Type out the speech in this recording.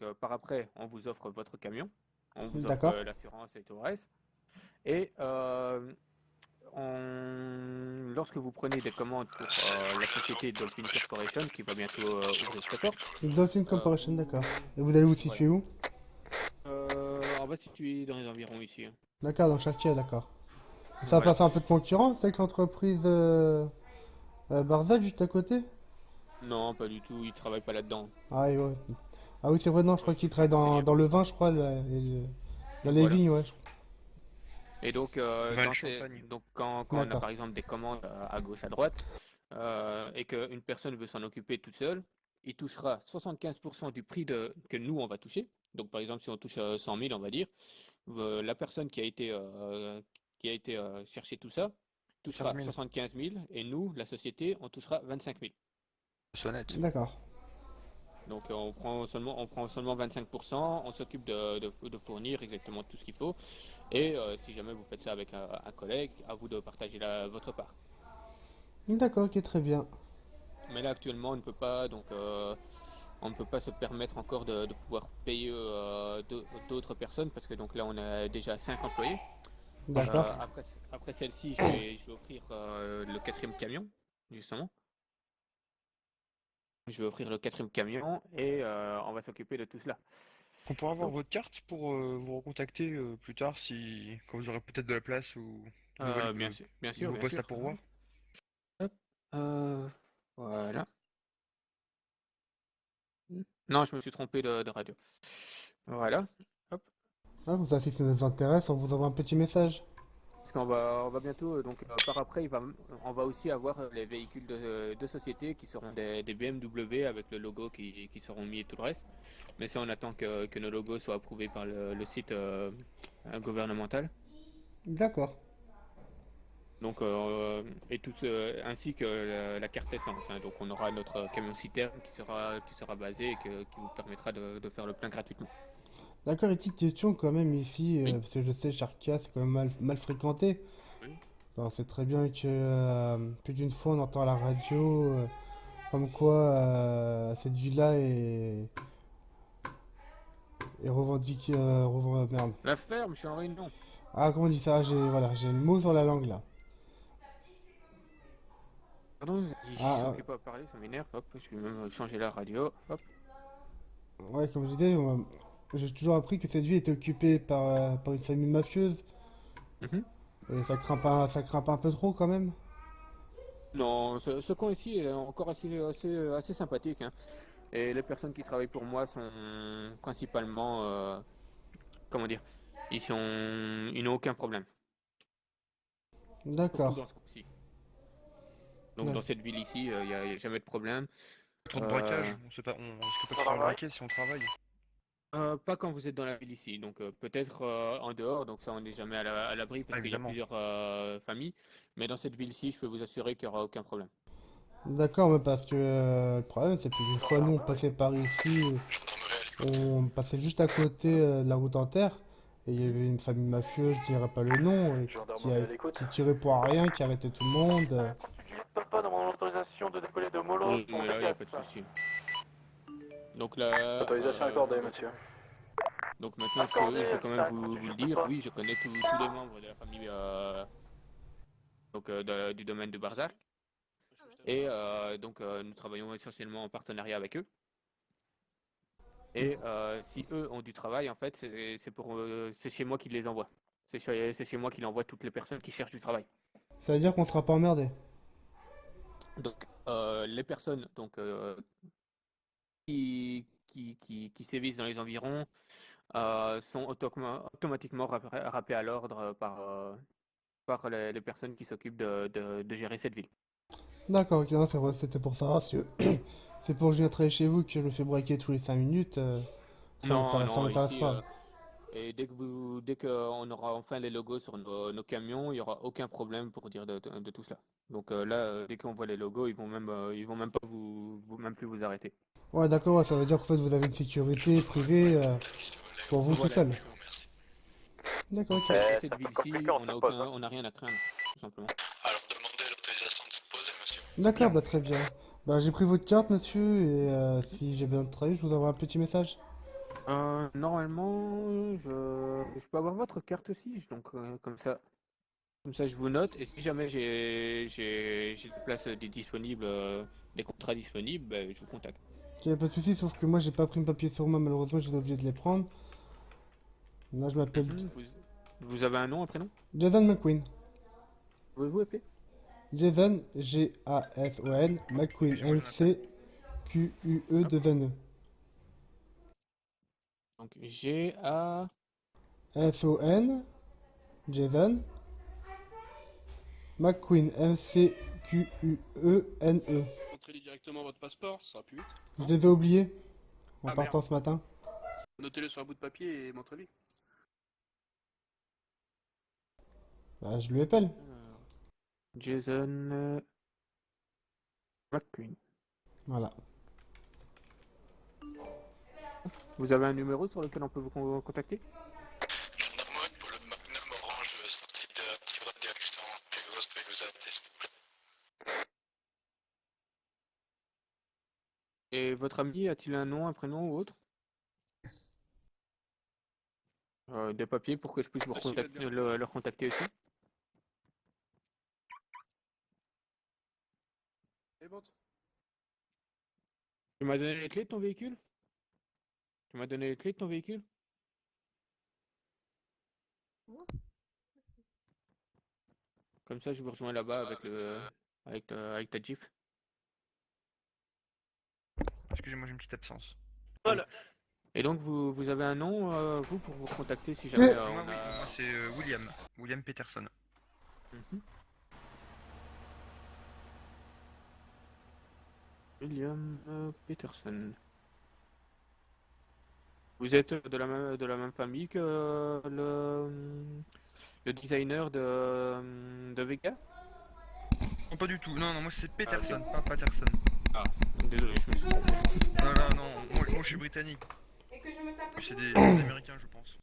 donc par après, on vous offre votre camion, on vous offre D'accord. l'assurance et tout le reste. Et lorsque vous prenez des commandes pour la société Dolphin Corporation, qui va bientôt ouvrir ses portes, Dolphin Corporation, d'accord. vous... Et vous allez vous Voilà. situer où? On va se situer dans les environs ici, hein. D'accord, dans Chartier, d'accord. Ça va pas Voilà. faire un peu de concurrence avec l'entreprise Barza juste à côté? Non, pas du tout, ils travaillent pas là-dedans. Ah, ouais. Ah oui, c'est vrai, non, je crois qu'il travaille C'est dans le vin, je crois, les Voilà. vignes, ouais. Et donc, Val Champagne. donc quand on a D'accord. par exemple des commandes à gauche, à droite, et qu'une personne veut s'en occuper toute seule, il touchera 75% du prix que nous, on va toucher. Donc, par exemple, si on touche 100 000, on va dire, la personne qui a été chercher tout ça 15 touchera 000. 75 000 et nous, la société, on touchera 25 000. Sonnette. D'accord. Donc on prend seulement 25%, on s'occupe de fournir exactement tout ce qu'il faut. Et si jamais vous faites ça avec un collègue, à vous de partager votre part. D'accord, ok, très bien. Mais là actuellement on ne peut pas se permettre encore de pouvoir payer d'autres personnes parce que donc là on a déjà 5 employés. D'accord. Après celle-ci, je vais offrir le quatrième camion, justement. Je vais offrir le quatrième camion et on va s'occuper de tout cela. On pourra avoir Donc, votre carte pour vous recontacter plus tard si quand vous aurez peut-être de la place ou de nouvelles, bien sûr, nouveaux bien postes à sûr. pourvoir. Hop, euh, voilà. Non, je me suis trompé de radio. Voilà. Hop. Ah, vous savez, si ça nous intéresse, on vous envoie un petit message. Parce qu'on va bientôt, par après, on va aussi avoir les véhicules de société qui seront des BMW avec le logo qui seront mis et tout le reste. Mais ça, on attend que nos logos soient approuvés par le site gouvernemental. D'accord. Donc, ainsi que la carte essence, hein. Donc, on aura notre camion citerne qui sera basé et qui vous permettra de faire le plein gratuitement. D'accord, et petite question quand même ici, Oui. parce que je sais, Charkia, c'est quand même mal fréquenté. Oui. Alors, c'est très bien que plus d'une fois on entend à la radio comme quoi cette ville-là est revendiquée. Merde. La ferme, je suis en réunion. Ah, comment on dit ça? J'ai le mot sur la langue là. Pardon, ils Ah, s'occupent pas à parler, ça m'énerve. Hop, je vais même changer la radio. Hop. ouais, comme je disais, j'ai toujours appris que cette ville était occupée par une famille mafieuse. Mhm. Et ça craint pas un peu trop quand même. Non, ce coin ici est encore assez sympathique, hein. Et les personnes qui travaillent pour moi sont principalement, comment dire, ils n'ont aucun problème, surtout D'accord. dans ce coin-ci. Donc dans Ouais. cette ville ici, il y a jamais de problème. Trop de Euh, braquage, on risque pas de se faire braquer si on travaille. Pas quand vous êtes dans la ville ici, donc peut-être en dehors, donc ça on n'est jamais à l'abri Ah, parce qu'il y a évidemment. plusieurs familles, mais dans cette ville-ci, je peux vous assurer qu'il n'y aura aucun problème. D'accord, mais parce que le problème, c'est que des fois, nous, on passait par ici, on passait juste à côté de la route en terre, et il y Mhm. avait une famille mafieuse, je dirais pas le nom, qui tirait pour rien, qui arrêtait tout le monde. Pas dans mon autorisation de décoller de Molon Oui, pour mais là, il n'y a pas de Vegas. souci. Donc là, Autorisation accordée, monsieur. donc maintenant, Accordé, je vais quand même ça reste vous le juste dire. pas. Oui, je connais tous les membres de la famille du domaine de Barzak. Et donc, nous travaillons essentiellement en partenariat avec eux. Et si eux ont du travail, en fait, c'est chez moi qu'ils les envoient. C'est chez moi qu'ils envoient toutes les personnes qui cherchent du travail. Ça veut dire qu'on sera pas emmerdé. Donc, les personnes qui sévissent dans les environs sont automatiquement rappelés à l'ordre par les personnes qui s'occupent de gérer cette ville. D'accord, ok, non, c'est vrai, c'était pour ça. Si c'est pour que je viens travailler chez vous que je me fais braquer tous les 5 minutes, Non, ça non, m'intéresse ici, pas. et dès qu'on aura enfin les logos sur nos camions, il n'y aura aucun problème pour dire de tout cela. Donc là, dès qu'on voit les logos, ils vont même pas même plus vous arrêter. Ouais, d'accord, ouais, ça veut dire qu'en fait, vous avez une sécurité privée pour vous tout Voilà, seul. exactement. D'accord, ok. Dans C'est cette un peu compliqué ville-ci, en cette pause, hein. on n'a rien à craindre, tout simplement. Alors demandez l'autorisation de se poser, monsieur. D'accord, Bien. bah très bien. Bah j'ai pris votre carte, monsieur, et si j'ai besoin de travailler, je vous envoie un petit message. Normalement, je peux avoir votre carte aussi, donc comme ça je vous note, et si jamais j'ai des places disponibles, des contrats disponibles, ben, je vous contacte. Ok, pas de soucis, sauf que moi j'ai pas pris mes papiers sur moi, malheureusement j'étais obligé de les prendre. Là je m'appelle Vous avez un nom, un prénom? Jason McQueen. Pouvez-vous appeler? Jason, G-A-S-O-N, McQueen, M-C-Q-U-E-2-N-E. Donc G-A... S-O-N, Jason, McQueen, M-C-Q-U-E-N-E. Montrez-lui directement votre passeport, ça sera plus vite. Je les ai oubliés en Ah, partant ce matin. Notez-le sur un bout de papier et montrez-lui. Bah, je lui appelle. Jason McQueen. Voilà. Vous avez un numéro sur lequel on peut vous contacter? Gendarmerie pour le Magnum Orange sortie de Tivra direction Pégos, Pélouza, s'il vous plaît. Et votre ami a-t-il un nom, un prénom ou autre? Des papiers pour que je puisse vous Ah, si, va bien. leur contacter aussi? Et bon. Tu m'as donné les clés de ton véhicule? Tu m'as donné les clés de ton véhicule? Comme ça, je vous rejoins là-bas avec ta Jeep. Excusez-moi, j'ai une petite absence. Voilà. Et donc, vous avez un nom, vous, pour vous contacter si jamais Moi, on oui, a... moi c'est William. William Peterson. Mhm. William Peterson. Vous êtes de la même famille que le designer de Vega? Non, pas du tout. Non, non, moi c'est Peterson, ok. pas Patterson. Ah, désolé, je me suis trompé. Non, non, non, moi je suis britannique. C'est des Américains, je pense.